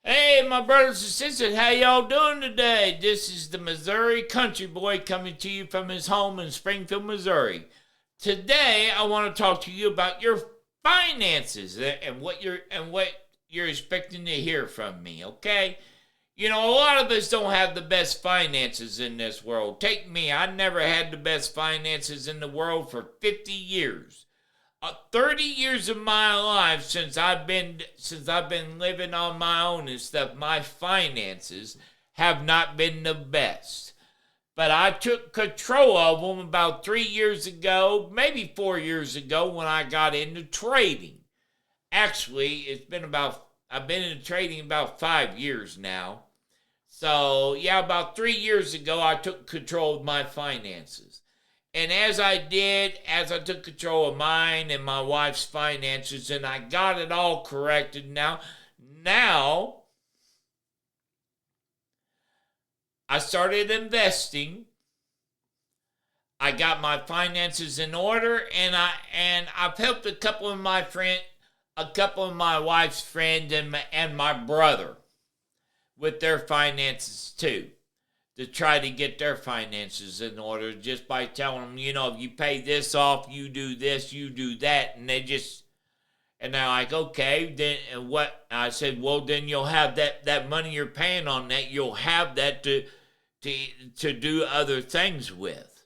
Hey, my brothers and sisters, how y'all doing today? This is the Missouri Country Boy coming to you from his home in Springfield, Missouri. Today, I want to talk to you about your finances and what you're expecting to hear from me. Okay? You know, a lot of us don't have the best finances in this world. Take me, I never had the best finances in the world for 50 years. 30 years of my life since I've been living on my own and stuff, my finances have not been the best. But I took control of them about 3 years ago, maybe 4 years ago, when I got into trading. Actually, I've been in trading about 5 years now. So yeah, about 3 years ago, I took control of my finances. And as I took control of mine and my wife's finances, and I got it all corrected now I started investing. I got my finances in order, and I've helped a couple of my wife's friends and my brother with their finances too, to try to get their finances in order just by telling them, if you pay this off, you do this, you do that, and they're like, okay, then and what? I said, well, then you'll have that money you're paying on that, you'll have that to do other things with.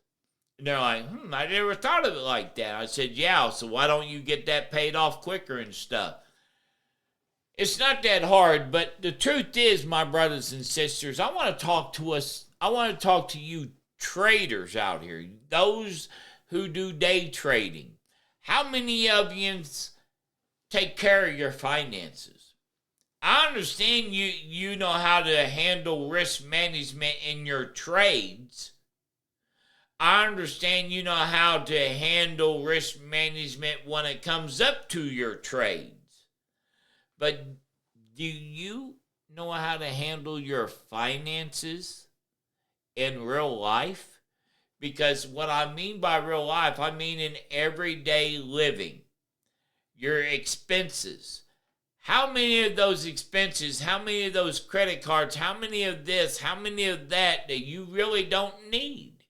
And they're like, I never thought of it like that. I said, yeah, so why don't you get that paid off quicker and stuff? It's not that hard, but the truth is, my brothers and sisters, I want to talk to you traders out here, those who do day trading. How many of you take care of your finances? I understand you know how to handle risk management in your trades. I understand you know how to handle risk management when it comes up to your trades. But do you know how to handle your finances in real life? Because what I mean by real life, I mean in everyday living. Your expenses. How many of those expenses, how many of those credit cards, how many of this, how many of that you really don't need?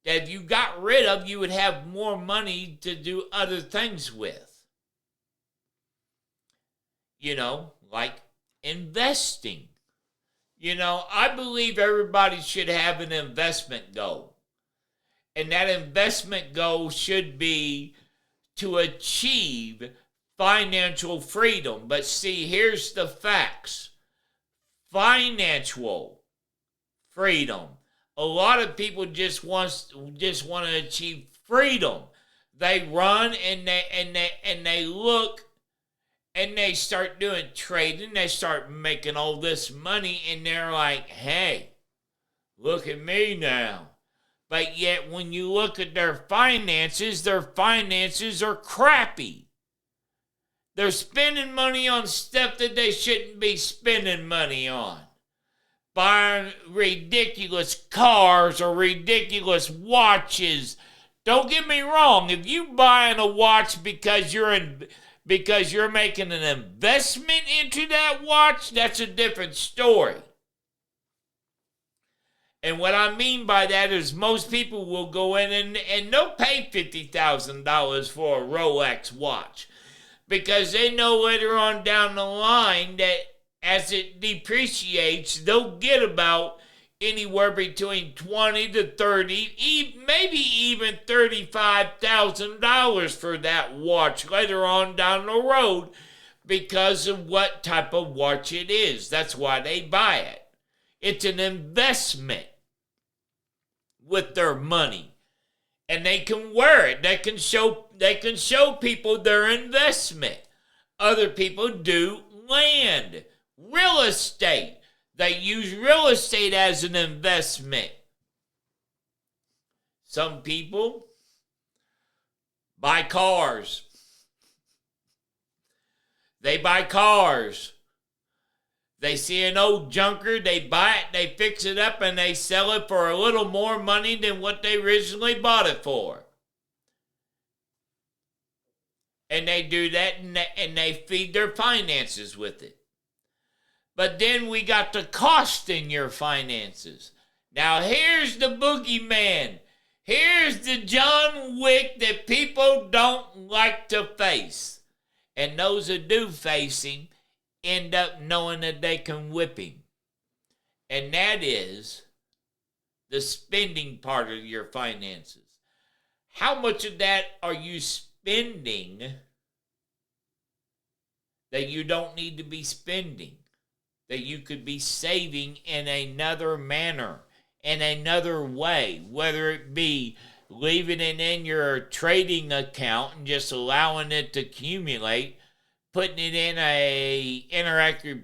That if you got rid of, you would have more money to do other things with. Like investing. I believe everybody should have an investment goal. And that investment goal should be to achieve financial freedom. But see, here's the facts. Financial freedom. A lot of people just want to achieve freedom. They run and they look and they start doing trading. They start making all this money, and they're like, hey, look at me now. But yet when you look at their finances are crappy. They're spending money on stuff that they shouldn't be spending money on. Buying ridiculous cars or ridiculous watches. Don't get me wrong. If you buying a watch because you're making an investment into that watch, that's a different story. And what I mean by that is most people will go in and they'll pay $50,000 for a Rolex watch because they know later on down the line that as it depreciates, they'll get about anywhere between 20 to 30, maybe even $35,000 for that watch later on down the road because of what type of watch it is. That's why they buy it. It's an investment with their money. And they can wear it. They can show people their investment. Other people do land, real estate. They use real estate as an investment. Some people buy cars. They buy cars. They see an old junker, they buy it, they fix it up, and they sell it for a little more money than what they originally bought it for. And they do that, and they feed their finances with it. But then we got the cost in your finances. Now here's the boogeyman. Here's the John Wick that people don't like to face. And those that do face him end up knowing that they can whip him. And that is the spending part of your finances. How much of that are you spending that you don't need to be spending? That you could be saving in another manner, in another way, whether it be leaving it in your trading account and just allowing it to accumulate, putting it in a interactive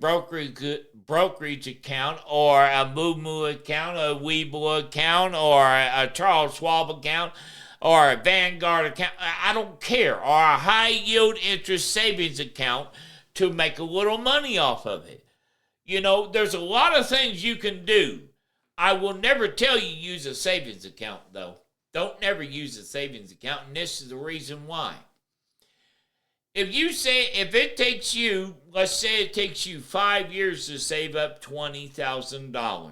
brokerage account, or a Moo account, a Webull account, or a Charles Schwab account, or a Vanguard account, I don't care, or a high yield interest savings account to make a little money off of it. You know, there's a lot of things you can do. I will never tell you use a savings account, though. Don't never use a savings account, and this is the reason why. If it takes you, let's say it takes you 5 years to save up $20,000.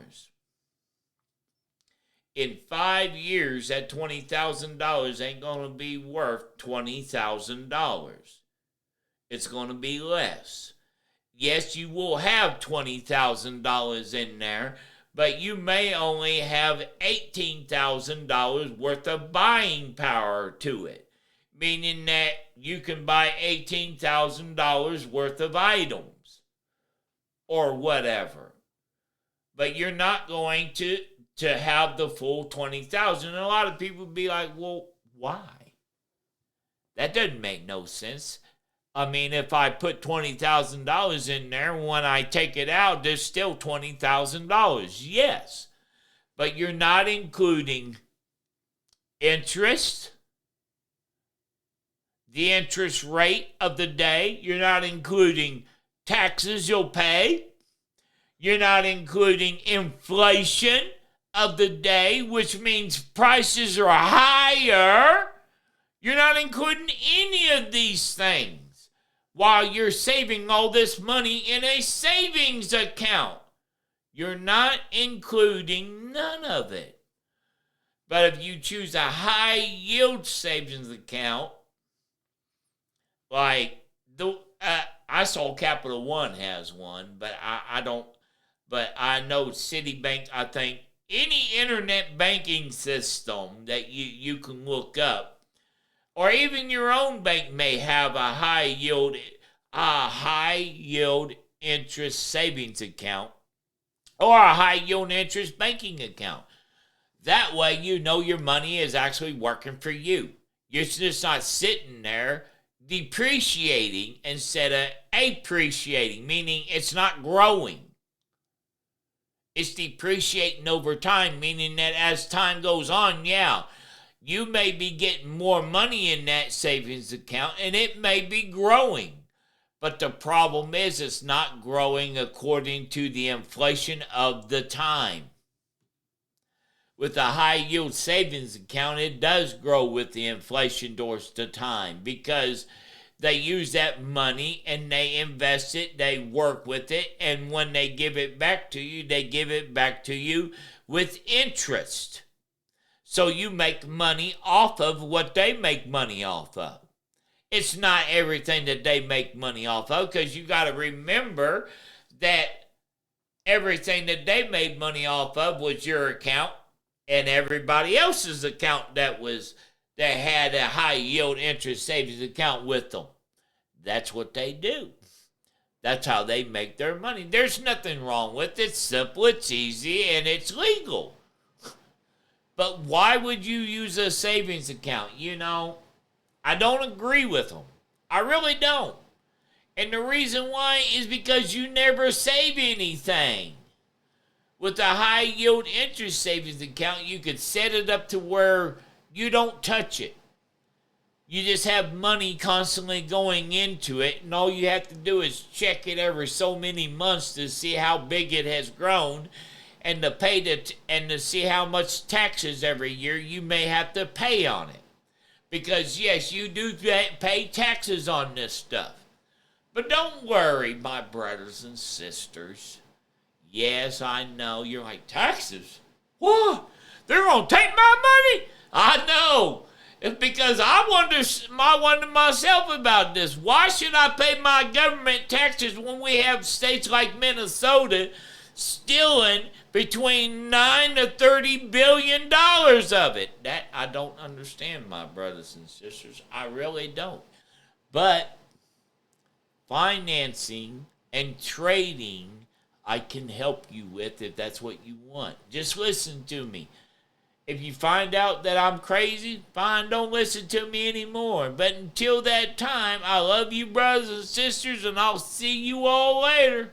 In 5 years, that $20,000 ain't going to be worth $20,000. It's going to be less. Yes, you will have $20,000 in there, but you may only have $18,000 worth of buying power to it, meaning that you can buy $18,000 worth of items or whatever. But you're not going to have the full $20,000. And a lot of people be like, well, why? That doesn't make no sense. I mean, if I put $20,000 in there, when I take it out, there's still $20,000. Yes. But you're not including interest, the interest rate of the day. You're not including taxes you'll pay. You're not including inflation of the day, which means prices are higher. You're not including any of these things while you're saving all this money in a savings account. You're not including none of it. But if you choose a high yield savings account, like I saw Capital One has one, but I don't. But I know Citibank, I think, any internet banking system that you can look up, or even your own bank may have a high yield interest savings account, or a high yield interest banking account. That way you know your money is actually working for you. You're just not sitting there depreciating instead of appreciating, meaning it's not growing. It's depreciating over time, meaning that as time goes on, you may be getting more money in that savings account and it may be growing. But the problem is it's not growing according to the inflation of the time. With a high yield savings account, it does grow with the inflation towards the time, because they use that money and they invest it, they work with it, and when they give it back to you, they give it back to you with interest. So you make money off of what they make money off of. It's not everything that they make money off of, because you got to remember that everything that they made money off of was your account and everybody else's account that had a high yield interest savings account with them. That's what they do. That's how they make their money. There's nothing wrong with it. It's simple, it's easy, and it's legal. But why would you use a savings account? You know, I don't agree with them. I really don't. And the reason why is because you never save anything. With a high yield interest savings account, you could set it up to where you don't touch it. You just have money constantly going into it, and all you have to do is check it every so many months to see how big it has grown, and to see how much taxes every year you may have to pay on it. Because yes, you do pay taxes on this stuff. But don't worry, my brothers and sisters. Yes, I know. You're like, taxes? What? They're going to take my money? I know. It's because I wonder myself about this. Why should I pay my government taxes when we have states like Minnesota stealing between $9 to $30 billion of it? That I don't understand, my brothers and sisters. I really don't. But financing and trading, I can help you with if that's what you want. Just listen to me. If you find out that I'm crazy, fine, don't listen to me anymore. But until that time, I love you, brothers and sisters, and I'll see you all later.